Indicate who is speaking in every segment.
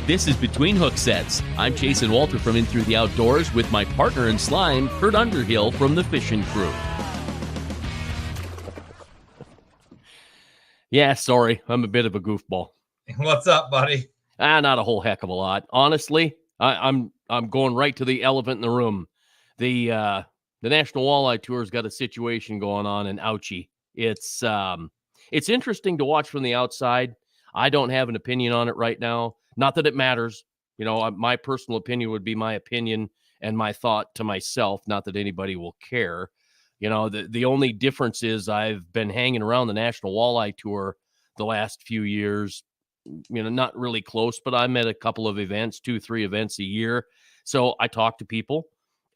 Speaker 1: This is Between Hook Sets. I'm Jason Walter from In Through the Outdoors with my partner in slime, Kurt Underhill from the Fishing Crew. Yeah, sorry, I'm a bit of a goofball.
Speaker 2: What's up, buddy?
Speaker 1: Not a whole heck of a lot. Honestly, I'm going right to the elephant in the room. The National Walleye Tour's got a situation going on, and ouchie. It's interesting to watch from the outside. I don't have an opinion on it right now. Not that it matters. You know, my personal opinion would be my opinion and my thought to myself. Not that anybody will care. You know, the only difference is I've been hanging around the National Walleye Tour the last few years. You know, not really close, but I'm at a couple of events, 2-3 events a year. So I talk to people.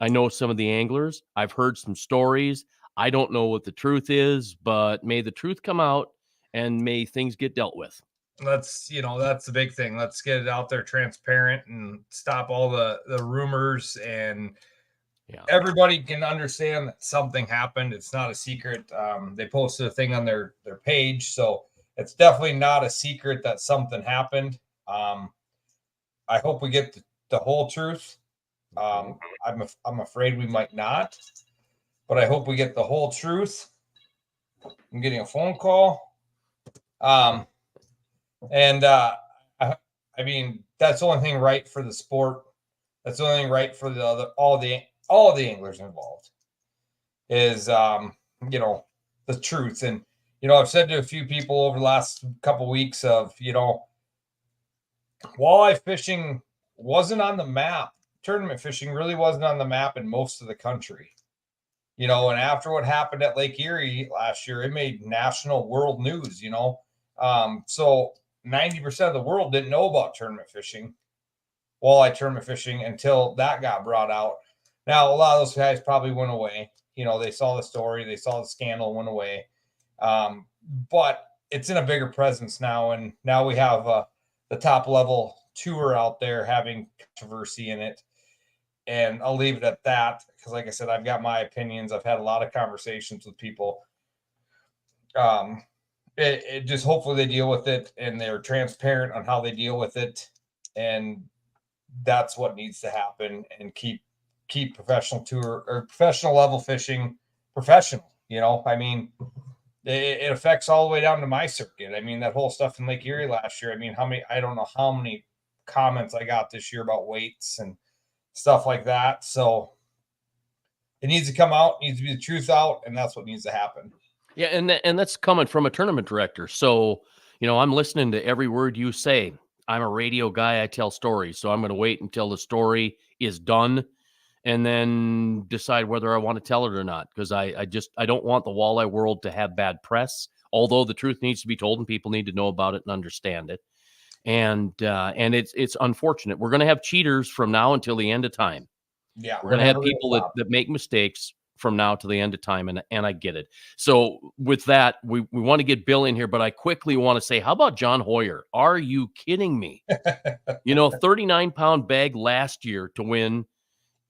Speaker 1: I know some of the anglers. I've heard some stories. I don't know what the truth is, but may the truth come out and may things get dealt with.
Speaker 2: That's the big thing. Let's get it out there transparent and stop all the rumors, and everybody can understand that something happened. It's not a secret. They posted a thing on their page, so it's definitely not a secret that something happened. I hope we get the whole truth. I'm afraid we might not, but I hope we get the whole truth. I'm getting a phone call. I mean, that's the only thing right for the sport. That's the only thing right for all the anglers involved is, the truth. And, I've said to a few people over the last couple of weeks of, walleye fishing wasn't on the map. Tournament fishing really wasn't on the map in most of the country. And after what happened at Lake Erie last year, it made national world news, so 90% of the world didn't know about tournament fishing, walleye tournament fishing, until that got brought out. Now, a lot of those guys probably went away. They saw the story, they saw the scandal, went away. But it's in a bigger presence now. And now we have the top level tour out there having controversy in it. And I'll leave it at that because, like I said, I've got my opinions. I've had a lot of conversations with people. It just hopefully they deal with it and they're transparent on how they deal with it. And that's what needs to happen, and keep professional tour or professional level fishing professional. I mean, it affects all the way down to my circuit. I mean, that whole stuff in Lake Erie last year. I mean, I don't know how many comments I got this year about weights and stuff like that. So it needs to come out, needs to be the truth out, and that's what needs to happen.
Speaker 1: Yeah, and that's coming from a tournament director. So, I'm listening to every word you say. I'm a radio guy. I tell stories. So I'm going to wait until the story is done and then decide whether I want to tell it or not. Because I don't want the walleye world to have bad press, although the truth needs to be told and people need to know about it and understand it. And it's unfortunate. We're going to have cheaters from now until the end of time.
Speaker 2: Yeah,
Speaker 1: we're going to have people that make mistakes from now to the end of time, and I get it. So with that, we want to get Bill in here, but I quickly want to say, how about John Hoyer? Are you kidding me? 39-pound bag last year to win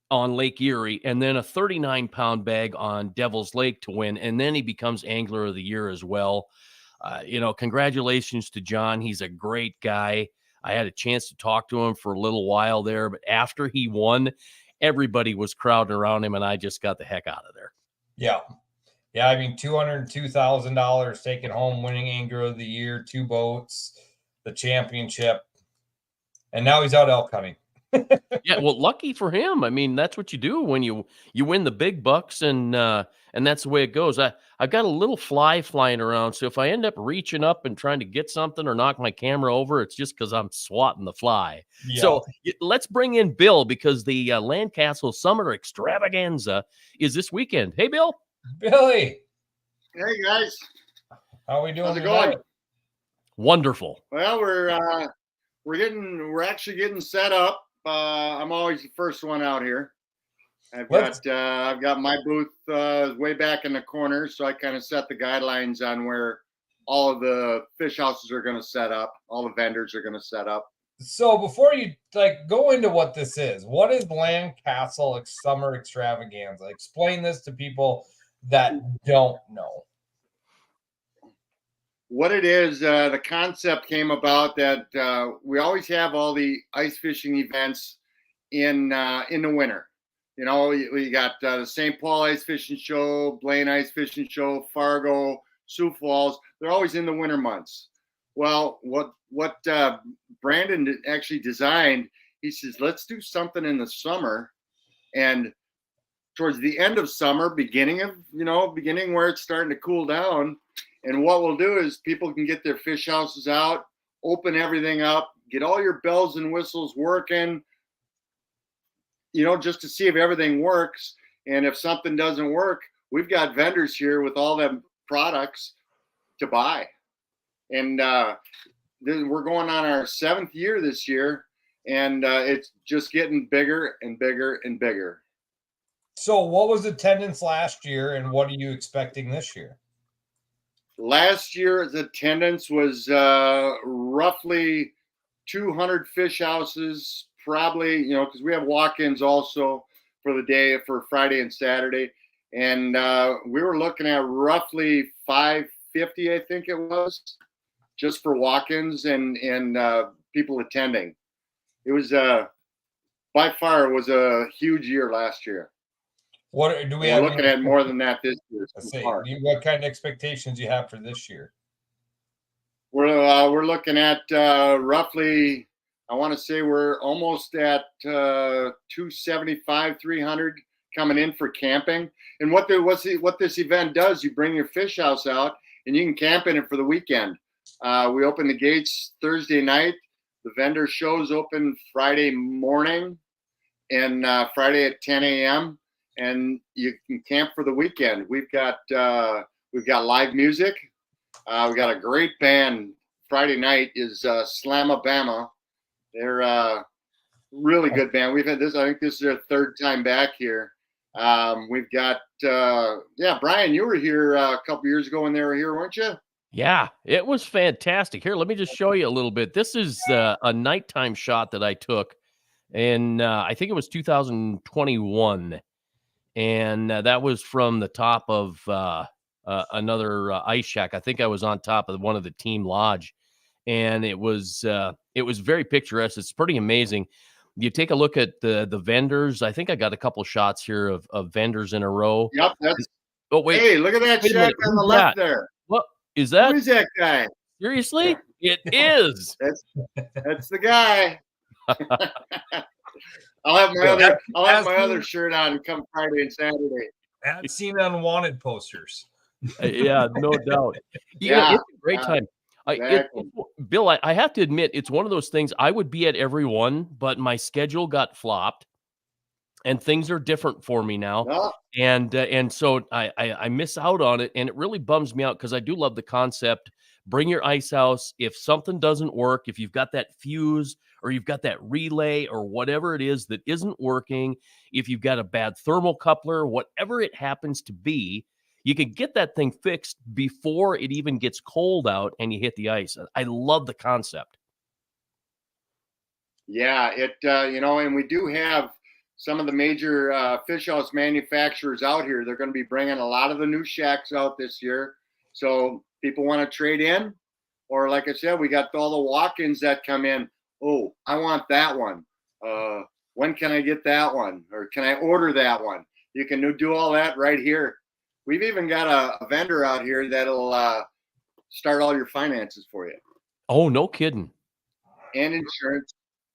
Speaker 1: on Lake Erie, and then a 39-pound bag on Devil's Lake to win, and then he becomes Angler of the Year as well. Congratulations to John. He's a great guy. I had a chance to talk to him for a little while there, but after he won, everybody was crowding around him, and I just got the heck out of there.
Speaker 2: Yeah. I mean, $202,000 taken home, winning Angler of the Year, 2 boats, the championship, and now he's out elk hunting.
Speaker 1: Yeah, well, lucky for him. I mean, that's what you do when you win the big bucks, and that's the way it goes. I've got a little fly flying around, so if I end up reaching up and trying to get something or knock my camera over, it's just because I'm swatting the fly. Yeah. So let's bring in Bill, because the Landcastle Summer Extravaganza is this weekend. Hey, Bill.
Speaker 2: Billy.
Speaker 3: Hey, guys.
Speaker 2: How are we doing?
Speaker 3: How's it going?
Speaker 1: Wonderful.
Speaker 3: Well, we're actually getting set up. I'm always the first one out here. I've got my booth way back in the corner, so I kind of set the guidelines on where all of the fish houses are going to set up, all the vendors are going to set up.
Speaker 2: So before you go into what this is, what is Landcastle Summer Extravaganza? Explain this to people that don't know.
Speaker 3: what it is, the concept came about that we always have all the ice fishing events in the winter. You know, we got the St. Paul Ice Fishing Show, Blaine Ice Fishing Show, Fargo, Sioux Falls. They're always in the winter months. Well, what Brandon actually designed, he says, let's do something in the summer, and towards the end of summer, beginning where it's starting to cool down. And what we'll do is people can get their fish houses out, open everything up, get all your bells and whistles working, you know, just to see if everything works. And if something doesn't work, we've got vendors here with all them products to buy. And we're going on our 7th year this year, and it's just getting bigger and bigger and bigger.
Speaker 2: So what was attendance last year, and what are you expecting this year?
Speaker 3: Last year's attendance was roughly 200 fish houses, probably, you know, because we have walk-ins also for the day, for Friday and Saturday. And we were looking at roughly 550, I think it was, just for walk-ins and people attending. It was, by far, it was a huge year last year.
Speaker 2: What do we
Speaker 3: We're
Speaker 2: have?
Speaker 3: looking at more than that this year.
Speaker 2: What kind of expectations you have for this year?
Speaker 3: We're looking at roughly, I want to say we're almost at 275, 300 coming in for camping. And what this event does, you bring your fish house out and you can camp in it for the weekend. We open the gates Thursday night. The vendor shows open Friday morning and Friday at 10 a.m. and you can camp for the weekend. We've got live music. We got a great band. Friday night is Slamabama. They're really good band. We've had this. I think this is their 3rd time back here. We've got Brian, you were here a couple years ago when they were here, weren't you?
Speaker 1: Yeah, it was fantastic. Here, let me just show you a little bit. This is a nighttime shot that I took, and I think it was 2021. And that was from the top of another ice shack. I think I was on top of one of the team lodge, and it was very picturesque. It's pretty amazing. You take a look at the vendors. I think I got a couple shots here of vendors in a row.
Speaker 3: Yep.
Speaker 1: Oh wait!
Speaker 3: Hey, look at that shack on the left there.
Speaker 1: What is that?
Speaker 3: Who is that guy?
Speaker 1: Seriously? It is.
Speaker 3: That's the guy. I'll have my other shirt on come Friday and Saturday.
Speaker 2: I've seen unwanted posters.
Speaker 1: Yeah, no doubt.
Speaker 3: Yeah,
Speaker 1: it's a great time.
Speaker 3: Exactly.
Speaker 1: Bill, I have to admit, it's one of those things. I would be at every one, but my schedule got flopped, and things are different for me now.
Speaker 3: No.
Speaker 1: And so I miss out on it, and it really bums me out because I do love the concept. Bring your ice house. If something doesn't work, if you've got that fuse or you've got that relay or whatever it is that isn't working, if you've got a bad thermocoupler, whatever it happens to be, you can get that thing fixed before it even gets cold out and you hit the ice. I love the concept.
Speaker 3: Yeah, and we do have some of the major fish house manufacturers out here. They're going to be bringing a lot of the new shacks out this year. So people want to trade in, or like I said, we got all the walk-ins that come in. Oh, I want that one. When can I get that one? Or can I order that one? You can do all that right here. We've even got a vendor out here that'll start all your finances for you.
Speaker 1: Oh, no kidding.
Speaker 3: And insurance.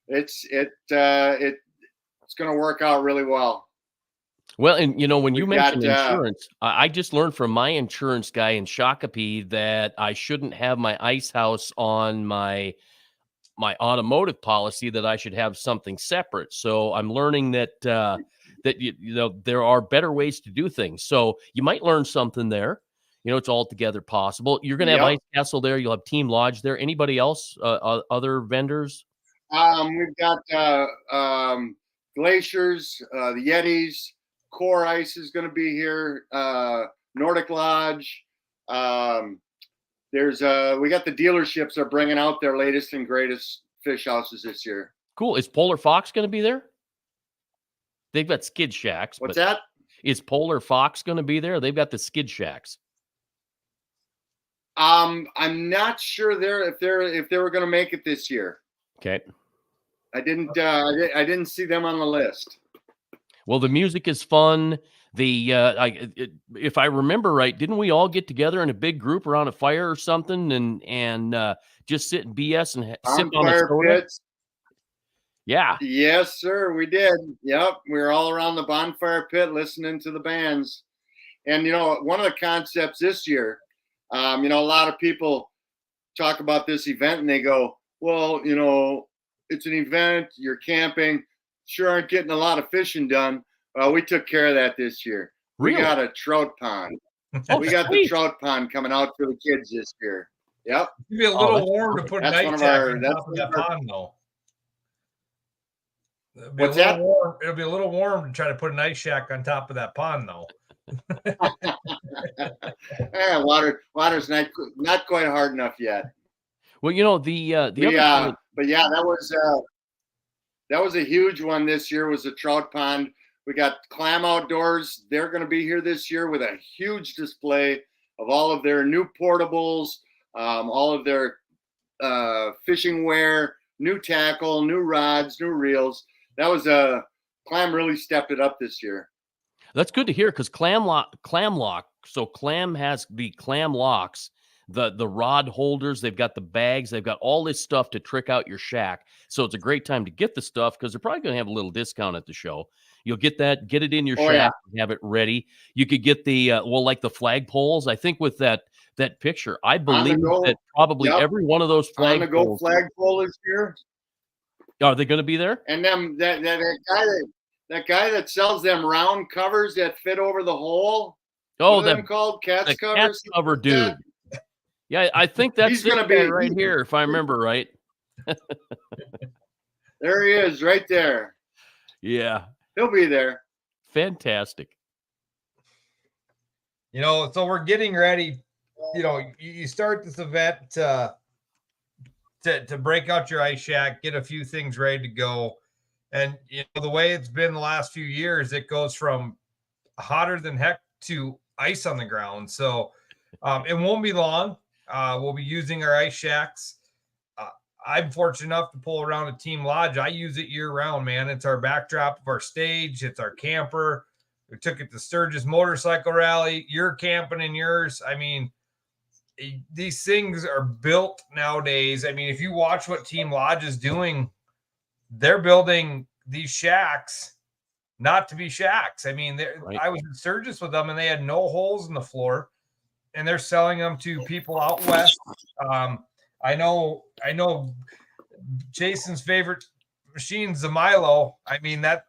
Speaker 3: It's going to work out really well.
Speaker 1: Well, and when you mentioned insurance, I just learned from my insurance guy in Shakopee that I shouldn't have my ice house on my automotive policy, that I should have something separate. So I'm learning that there are better ways to do things. So you might learn something there. It's altogether possible. You're going to have Ice Castle there. You'll have Team Lodge there. Anybody else? Other vendors?
Speaker 3: We've got Glaciers, the Yetis. Core Ice is going to be here. Nordic Lodge. We got the dealerships are bringing out their latest and greatest fish houses this year.
Speaker 1: Cool. Is Polar Fox going to be there? They've got skid shacks.
Speaker 3: What's that?
Speaker 1: Is Polar Fox going to be there? They've got the skid shacks.
Speaker 3: I'm not sure if they were going to make it this year.
Speaker 1: Okay.
Speaker 3: I didn't see them on the list.
Speaker 1: Well, the music is fun. If I remember right, didn't we all get together in a big group around a fire or something and just sit and BS and sip on a soda?
Speaker 3: Pits.
Speaker 1: Yeah.
Speaker 3: Yes, sir, we did. Yep, we were all around the bonfire pit listening to the bands. And one of the concepts this year, a lot of people talk about this event and they go, well, it's an event, you're camping, sure aren't getting a lot of fishing done. Well, we took care of that this year.
Speaker 1: Really?
Speaker 3: We got a trout pond. We got the trout pond coming out for the kids this year. Yep.
Speaker 2: It'd be a little warm to put night tack on top of that pond, though.
Speaker 3: What's that?
Speaker 2: It'll be a little warm to try to put an ice shack on top of that pond, though.
Speaker 3: Water's not quite hard enough yet.
Speaker 1: Well,
Speaker 3: but yeah, that was a huge one this year. Was the trout pond. We got Clam Outdoors. They're going to be here this year with a huge display of all of their new portables, all of their fishing wear, new tackle, new rods, new reels. That was Clam really stepped it up this year.
Speaker 1: That's good to hear because Clam Lock. So Clam has the clam locks, the rod holders. They've got the bags. They've got all this stuff to trick out your shack. So it's a great time to get the stuff because they're probably going to have a little discount at the show. You'll get it in your shack, and have it ready. You could get the like the flagpoles. I think with that picture, I believe that probably every one of those flagpoles.
Speaker 3: Flagpole is here.
Speaker 1: Are they going to be there?
Speaker 3: And them that guy that sells them round covers that fit over the hole.
Speaker 1: Oh,
Speaker 3: them called Katz covers.
Speaker 1: Katz cover dude. Yeah, I think that's
Speaker 3: going to be
Speaker 1: right here, if I remember right.
Speaker 3: There he is, right there.
Speaker 1: Yeah,
Speaker 3: he'll be there.
Speaker 1: Fantastic.
Speaker 2: So we're getting ready. You start this event to break out your ice shack, get a few things ready to go. And the way it's been the last few years, it goes from hotter than heck to ice on the ground. So it won't be long. We'll be using our ice shacks. I'm fortunate enough to pull around a team lodge. I use it year round, man. It's our backdrop of our stage. It's our camper. We took it to Sturgis Motorcycle Rally. You're camping in yours. I mean, these things are built nowadays. I mean, if you watch what Team Lodge is doing, they're building these shacks not to be shacks. I mean, right. I was in Sturgis with them and they had no holes in the floor and they're selling them to people out west. I know Jason's favorite machine's the Milo. I mean, that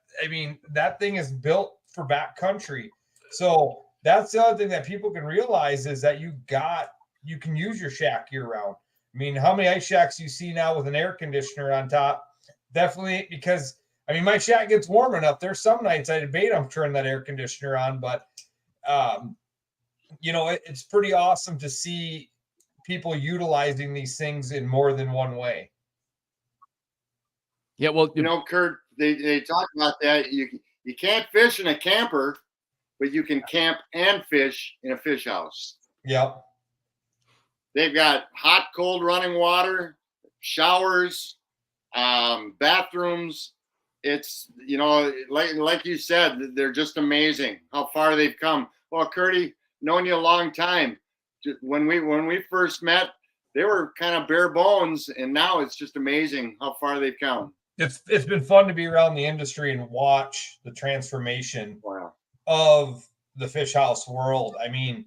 Speaker 2: thing is built for backcountry. So that's the other thing that people can realize is that you can use your shack year round. I mean, how many ice shacks you see now with an air conditioner on top? Definitely, because my shack gets warm enough. There's some nights I debate I'm turning that air conditioner on, but it's pretty awesome to see people utilizing these things in more than one way.
Speaker 1: Yeah, well,
Speaker 3: Kurt, they talk about that. You can't fish in a camper, but you can camp and fish in a fish house.
Speaker 2: Yep.
Speaker 3: They've got hot, cold running water, showers, bathrooms. It's, like you said, they're just amazing how far they've come. Well, Curdy, known you a long time. When we first met, they were kind of bare bones, and now it's just amazing how far they've come.
Speaker 2: It's been fun to be around the industry and watch the transformation of the fish house world. I mean,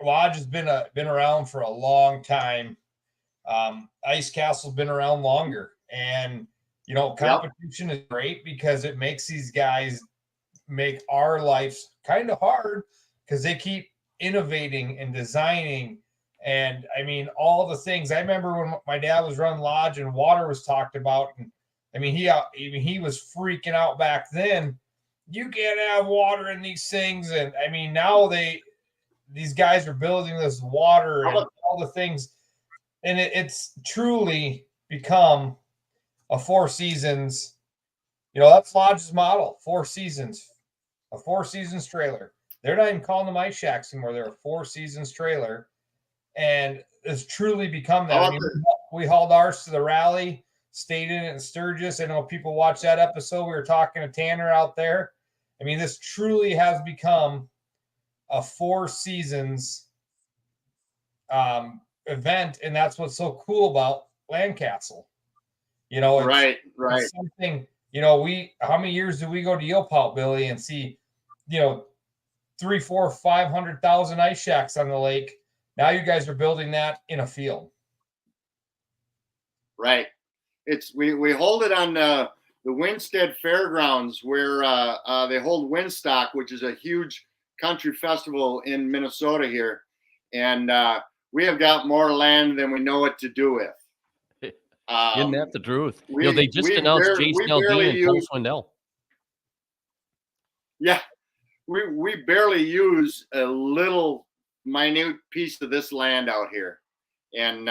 Speaker 2: Lodge has been around for a long time. Ice Castle's been around longer, and competition is great because it makes these guys make our lives kind of hard because they keep innovating and designing. And all the things. I remember when my dad was running Lodge and water was talked about, and he was freaking out back then. You can't have water in these things, and now these guys are building this water and all the things, and it's truly become a Four Seasons. That's Lodge's model. 4 seasons, a 4 seasons trailer. They're not even calling them ice shacks anymore. They're a 4 seasons trailer. and it's truly become that.
Speaker 3: How
Speaker 2: I
Speaker 3: about
Speaker 2: mean,
Speaker 3: the-
Speaker 2: we hauled ours to the rally, stayed in it in Sturgis. I know people watch that episode. We were talking to Tanner out there. I mean, this truly has become a 4 seasons event, and that's what's so cool about Landcastle. You know,
Speaker 3: right.
Speaker 2: it's something, you know, how many years do we go to Yelpout, Billy, and see, you know, 3, 4, 500,000 ice shacks on the lake. Now you guys are building that in a field.
Speaker 3: Right. We hold it on the Winstead Fairgrounds, where they hold Windstock, which is a huge country festival in Minnesota here, and we have got more land than we know what to do with.
Speaker 1: Isn't that the truth? They just announced Jason Aldean and Paul Swindell.
Speaker 3: Yeah, we barely use a little minute piece of this land out here, and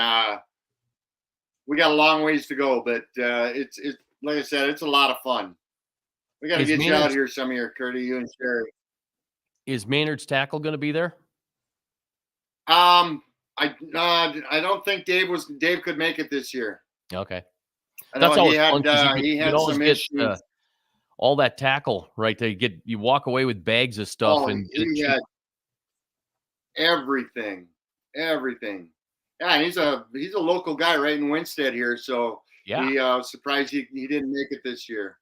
Speaker 3: we got a long ways to go. But it's like I said, it's a lot of fun. We got to get you out here some year, Curdy, you and Sherry.
Speaker 1: Is Maynard's Tackle going to be there?
Speaker 3: I don't think Dave could make it this year.
Speaker 1: Okay.
Speaker 3: That's always fun because he had some issues.
Speaker 1: All that tackle, right? You walk away with bags of stuff, and
Speaker 3: he had everything. Yeah, and he's a local guy right in Winstead here, so he surprised he didn't make it this year.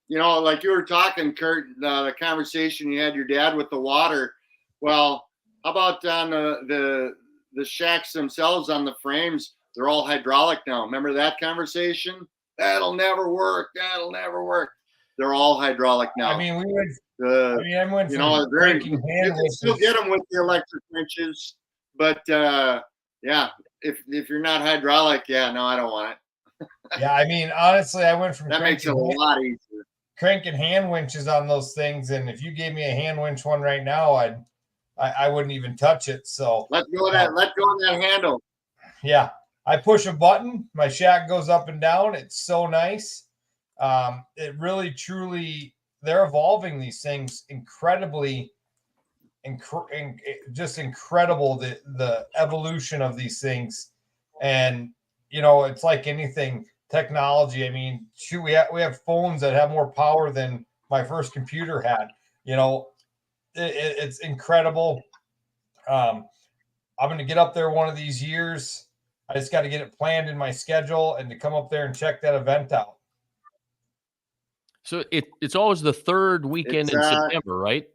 Speaker 3: You know, like you were talking, Kurt, the conversation you had your dad with the water. Well, how about on the shacks themselves on the frames? They're all hydraulic now. Remember that conversation? That'll never work. They're all hydraulic now.
Speaker 2: I mean, I went
Speaker 3: you
Speaker 2: from
Speaker 3: know,
Speaker 2: breaking hand
Speaker 3: you can still get them with the electric wrenches, but yeah, if you're not hydraulic, no, I don't want it.
Speaker 2: Yeah, I mean, honestly, I went from
Speaker 3: that makes it a lot easier.
Speaker 2: Cranking hand winches on those things, and if you gave me a hand winch one right now, I wouldn't even touch it. So
Speaker 3: let go of that handle.
Speaker 2: Yeah, I push a button, my shack goes up and down. It's so nice. It really, truly, they're evolving these things incredibly, just incredible. The evolution of these things, and you know, it's like anything. Technology. I mean, shoot, we have phones that have more power than my first computer had. You know, it's incredible. I'm going to get up there one of these years. I just got to get it planned in my schedule and to come up there and check that event out.
Speaker 1: So it's always the third weekend in September, right?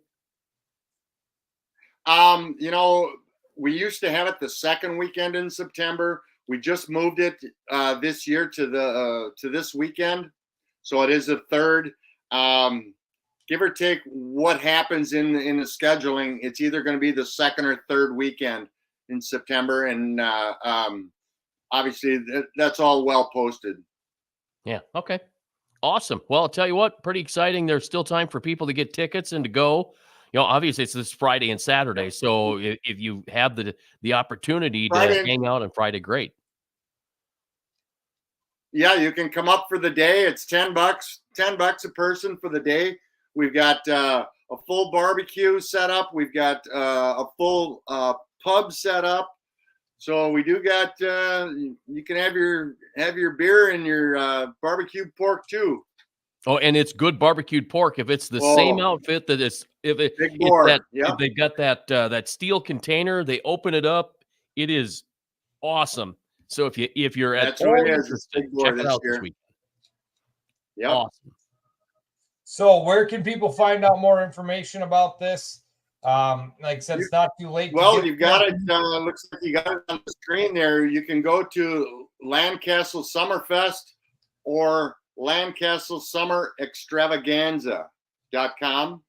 Speaker 3: You know, we used to have it the second weekend in September. We just moved it this year to this weekend, so it is the third. Give or take what happens in the scheduling, it's either going to be the second or third weekend in September, and obviously that's all well posted.
Speaker 1: Yeah. Okay. Awesome. Well, I'll tell you what, pretty exciting. There's still time for people to get tickets and to go. You know, obviously it's this Friday and Saturday, so if you have the opportunity to hang out on Friday, great.
Speaker 3: Yeah, you can come up for the day. It's $10 a person for the day. We've got a full barbecue set up. We've got a full pub set up. So we do got you can have your beer and your barbecued pork too.
Speaker 1: Oh, and it's good barbecued pork. If it's the same outfit that is, if they've got that steel container, they open it up. It is awesome. So if you're at all interested, check it out this week.
Speaker 3: Yeah.
Speaker 1: Awesome.
Speaker 2: So where can people find out more information about this? Like I said, it's not too late.
Speaker 3: Well, you've got it. Looks like you got it on the screen there. You can go to Landcastle Summerfest or Landcastle Summer Extravaganza.com,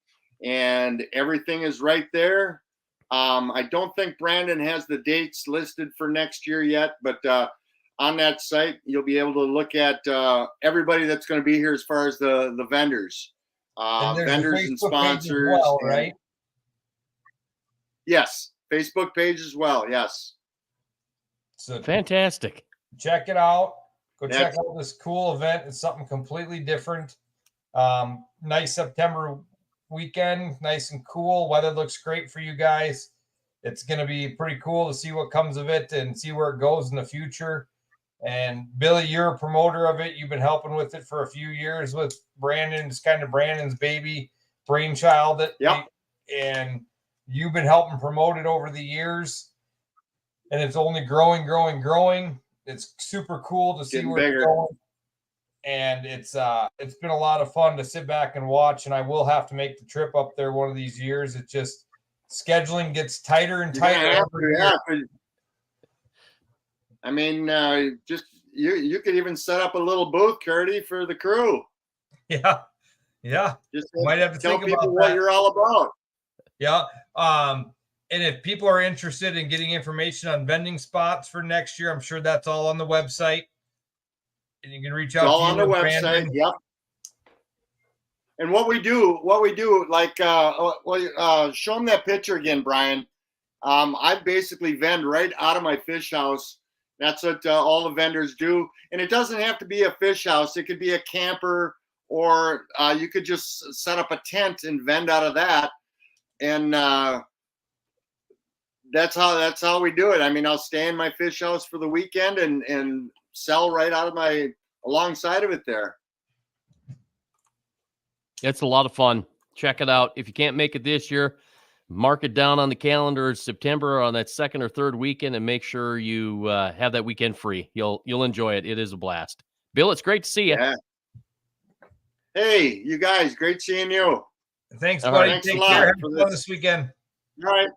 Speaker 3: and everything is right there. I don't think Brandon has the dates listed for next year yet, but on that site, you'll be able to look at everybody that's going to be here as far as the vendors, vendors and sponsors.
Speaker 2: Well, right?
Speaker 3: Yes, Facebook page as well. Yes.
Speaker 2: So
Speaker 1: fantastic.
Speaker 2: Check it out. Go check out this cool event. It's something completely different. Nice September weekend, nice and cool. Weather looks great for you guys. it's going to be pretty cool to see what comes of it and see where it goes in the future. And Billy, you're a promoter of it. You've been helping with it for a few years with Brandon. It's kind of Brandon's baby brainchild. And you've been helping promote it over the years. And it's only growing. It's super cool to see where it's going. And it's been a lot of fun to sit back and watch. And I will have to make the trip up there one of these years. It's just scheduling gets tighter and tighter.
Speaker 3: I mean, just you could even set up a little booth, Curdy, for the crew.
Speaker 2: Yeah.
Speaker 3: Just
Speaker 2: might have to
Speaker 3: tell
Speaker 2: think
Speaker 3: people
Speaker 2: about
Speaker 3: what
Speaker 2: that.
Speaker 3: you're all about.
Speaker 2: Yeah. And if people are interested in getting information on vending spots for next year, I'm sure that's all on the website. And you can reach out.
Speaker 3: It's all on the website. Brandon. Yep. And what we do, like, show them that picture again, Brian. I basically vend right out of my fish house. That's what all the vendors do. And it doesn't have to be a fish house. It could be a camper, or you could just set up a tent and vend out of that. And that's how we do it. I mean, I'll stay in my fish house for the weekend and sell right out of alongside of it there.
Speaker 1: It's a lot of fun. Check it out. If you can't make it this year, mark it down on the calendar September on that second or third weekend, and make sure you have that weekend free. You'll enjoy it. It is a blast. Bill, it's great to see you.
Speaker 3: Yeah. Hey, you guys, great seeing you.
Speaker 2: Thanks, buddy.
Speaker 3: Thanks
Speaker 2: Take
Speaker 3: a lot
Speaker 2: care. Have
Speaker 3: for
Speaker 2: fun this weekend.
Speaker 3: All right.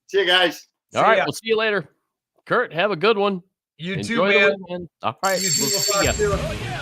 Speaker 3: See you guys.
Speaker 1: All right. We'll see you later. Kurt, have a good one.
Speaker 2: You
Speaker 1: Enjoy
Speaker 2: too, man.
Speaker 1: All right.
Speaker 2: You too.
Speaker 1: We'll see ya.
Speaker 2: We'll talk soon.